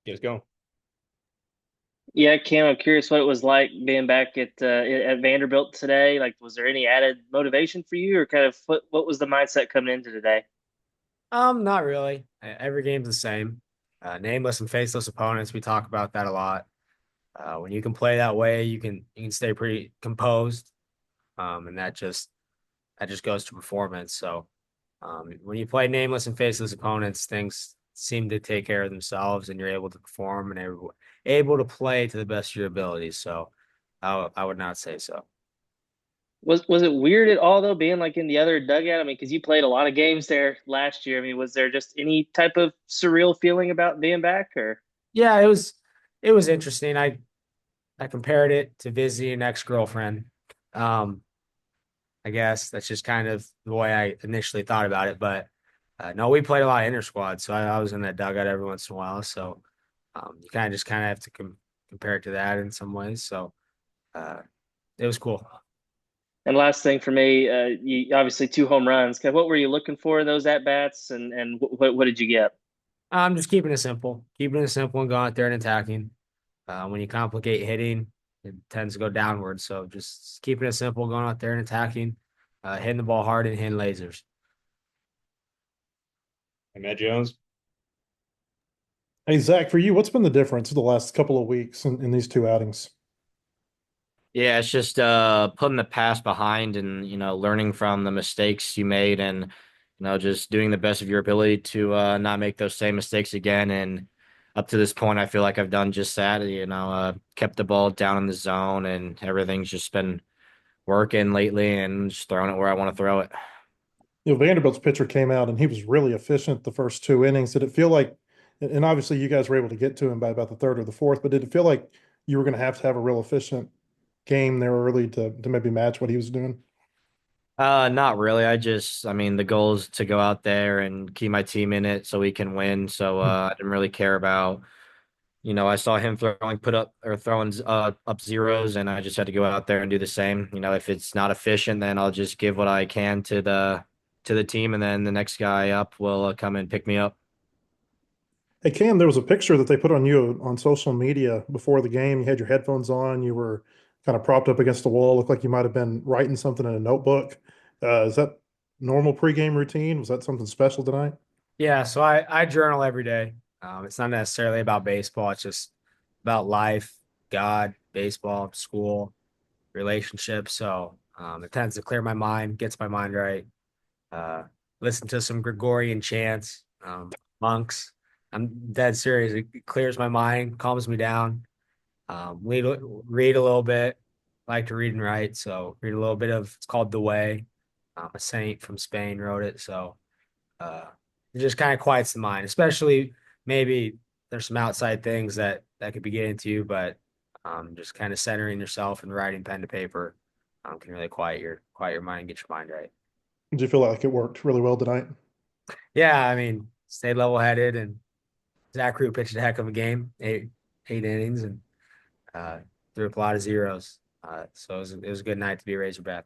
Get us going. Yeah, Cam, I'm curious what it was like being back at Vanderbilt today. Like, was there any added motivation for you, or kind of what was the mindset coming into today? Not really. Every game's the same. Nameless and faceless opponents. We talk about that a lot. When you can play that way, you can stay pretty composed. And that just goes to performance. So, when you play nameless and faceless opponents, things seem to take care of themselves, and you're able to perform and able to play to the best of your abilities. So, I would not say so. Was it weird at all though, being like in the other dugout? I mean, because you played a lot of games there last year. I mean, was there just any type of surreal feeling about being back, or? Yeah, it was interesting. I compared it to visiting an ex-girlfriend. Um, I guess that's just kind of the way I initially thought about it. But no, we played a lot of inter squad, so I was in that dugout every once in a while. So you kind of have to compare it to that in some ways. So uh, it was cool. And last thing for me, you obviously two home runs. Kind of what were you looking for in those at bats, and what did you get? I'm just keeping it simple and going out there and attacking. When you complicate hitting, it tends to go downwards. So just keeping it simple, going out there and attacking, hitting the ball hard and hitting lasers. Hey, Matt Jones. Hey, Zach, for you, what's been the difference the last couple of weeks in these two outings? Yeah, it's just putting the past behind and learning from the mistakes you made and just doing the best of your ability to not make those same mistakes again. And up to this point, I feel like I've done just that. Kept the ball down in the zone and everything's just been working lately and just throwing it where I want to throw it. Vanderbilt's pitcher came out and he was really efficient the first two innings. Did it feel like, and obviously you guys were able to get to him by about the third or the fourth, but did it feel like you were going to have a real efficient game there early to maybe match what he was doing? Not really. I mean, the goal is to go out there and keep my team in it so we can win. So I didn't really care about. I saw him throwing up zeros, and I just had to go out there and do the same. If it's not efficient, then I'll just give what I can to the team, and then the next guy up will come and pick me up. Hey, Cam, there was a picture that they put on you on social media before the game. You had your headphones on, you were kind of propped up against the wall, looked like you might have been writing something in a notebook. Is that normal pregame routine? Was that something special tonight? Yeah, so I journal every day. It's not necessarily about baseball. It's just about life, God, baseball, school, relationships. So it tends to clear my mind, gets my mind right. Uh, Listen to some Gregorian chants, monks. I'm dead serious. It clears my mind, calms me down. Read a little bit. Like to read and write, so read a little bit of. It's called The Way. A saint from Spain wrote it, so uh, it just kind of quiets the mind. Especially maybe there's some outside things that could be getting to you, but just kind of centering yourself and writing pen to paper can really quiet your mind and get your mind right. Did you feel like it worked really well tonight? Yeah, I mean, stayed level headed, and Zach Crew pitched a heck of a game, eight innings, and uh, threw up a lot of zeros. So it was a good night to be a Razorback.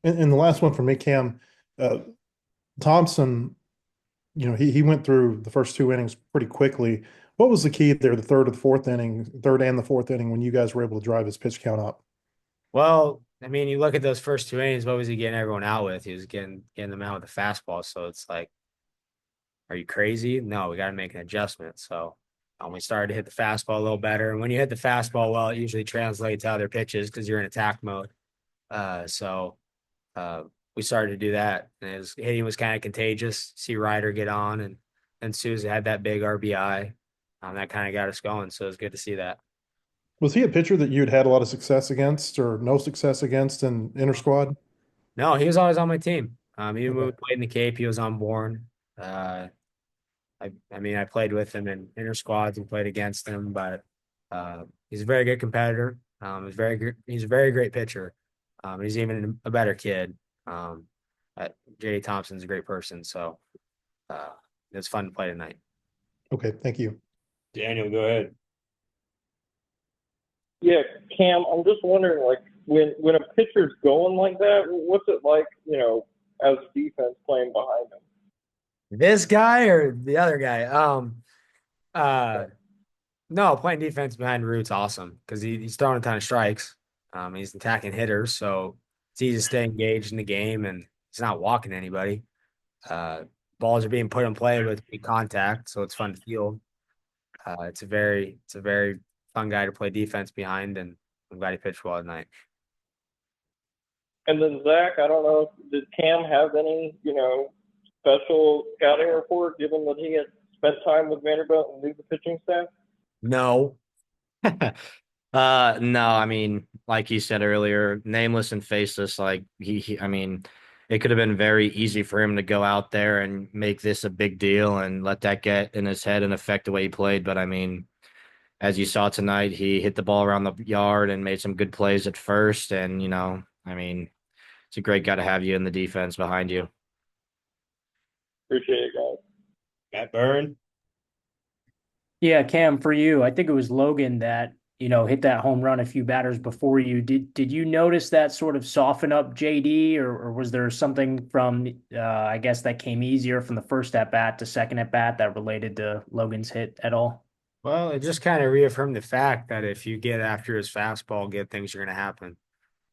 And the last one for me, Cam, uh, Thompson, he went through the first two innings pretty quickly. What was the key there, the third or the fourth inning, third and the fourth inning, when you guys were able to drive his pitch count up? Well, I mean, you look at those first two innings. What was he getting everyone out with? He was getting them out with a fastball. So it's like, are you crazy? No, we got to make an adjustment. So we started to hit the fastball a little better. And when you hit the fastball well, it usually translates to other pitches because you're in attack mode. So uh, we started to do that. And his hitting was kind of contagious. See Ryder get on, and Souza had that big RBI. That kind of got us going. So it was good to see that. Was he a pitcher that you'd had a lot of success against or no success against in inter squad? No, he was always on my team. Even when Okay. we played in the Cape, he was on board. Uh, I mean, I played with him in inter squads and played against him, but he's a very good competitor. He's a very great pitcher. He's even a better kid. Um, JD Thompson's a great person, so uh, it was fun to play tonight. Okay. Thank you. Daniel, go ahead. Yeah, Cam, I'm just wondering, like, when a pitcher's going like that, what's it like, as defense playing behind him? This guy or the other guy? Uh, No, playing defense behind Root's awesome because he's throwing a ton of strikes. He's attacking hitters, so it's easy to stay engaged in the game, and he's not walking anybody. Uh, Balls are being put in play with big contact, so it's fun to field. It's a very fun guy to play defense behind, and I'm glad he pitched well tonight. And then Zach, I don't know, did Cam have any, special scouting report given that he had spent time with Vanderbilt and knew the pitching staff? No, No, I mean, like you said earlier, nameless and faceless, like I mean, it could have been very easy for him to go out there and make this a big deal and let that get in his head and affect the way he played. But I mean, as you saw tonight, he hit the ball around the yard and made some good plays at first. And, I mean, it's a great guy to have you in the defense behind you. Appreciate it, guys. Matt Byrne. Yeah, Cam, for you, I think it was Logan that, hit that home run a few batters before you. Did you notice that sort of soften up JD, or was there something from I guess that came easier from the first at bat to second at bat that related to Logan's hit at all? well, it just kind of reaffirmed the fact that if you get after his fastball, good things are going to happen.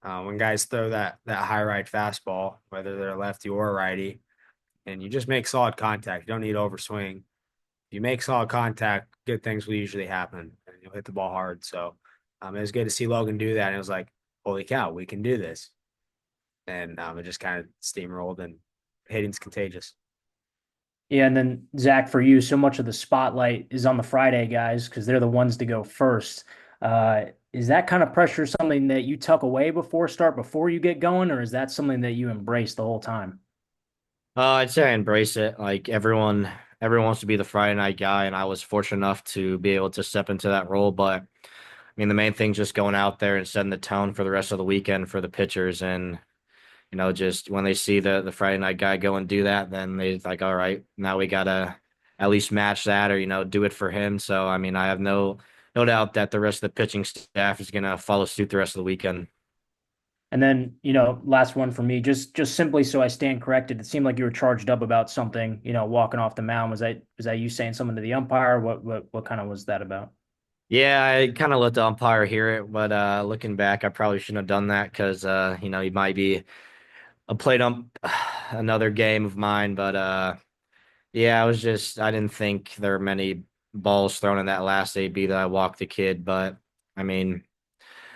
When guys throw that high right fastball, whether they're lefty or righty, and you just make solid contact, you don't need to overswing. If you make solid contact, good things will usually happen, and you'll hit the ball hard. So it was good to see Logan do that. And it was like, holy cow, we can do this. And it just kind of steamrolled, and hitting's contagious. Yeah, and then Zach, for you, so much of the spotlight is on the Friday guys because they're the ones to go first. Is that kind of pressure something that you tuck away before you get going, or is that something that you embrace the whole time? I'd say I embrace it. Like everyone wants to be the Friday night guy, and I was fortunate enough to be able to step into that role. But I mean, the main thing just going out there and setting the tone for the rest of the weekend for the pitchers, and just when they see the Friday night guy go and do that, then they like, all right, now we gotta at least match that or do it for him. So I mean, I have no doubt that the rest of the pitching staff is gonna follow suit the rest of the weekend. And then, last one for me, just simply so I stand corrected. It seemed like you were charged up about something, walking off the mound. Was that you saying something to the umpire? What kind of was that about? Yeah, I kind of let the umpire hear it, but looking back, I probably shouldn't have done that because he might be a played another game of mine. But yeah, I didn't think there were many balls thrown in that last AB that I walked the kid. But I mean,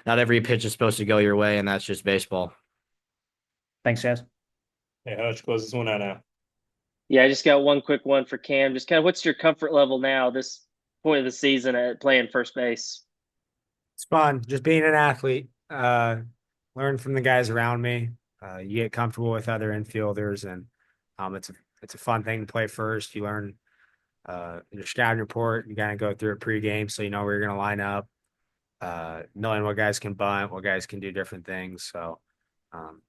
not every pitch is supposed to go your way, and that's just baseball. Thanks, guys. Hey, Hutch, close this one out now. Yeah, I just got one quick one for Cam. Just kind of what's your comfort level now, this point of the season at playing first base? It's fun just being an athlete. Learn from the guys around me. You get comfortable with other infielders, and it's a fun thing to play first. You learn your scouting report. You kind of go through it pregame, so you know where you're going to line up. Knowing what guys can bunt, what guys can do different things. So um,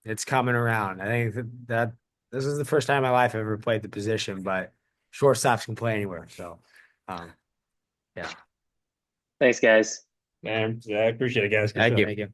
it's coming around. I think that this is the first time in my life I've ever played the position, but shortstops can play anywhere. So um, yeah, Thanks, guys. Man, yeah, I appreciate it, guys. Good Thank stuff. you. thank you.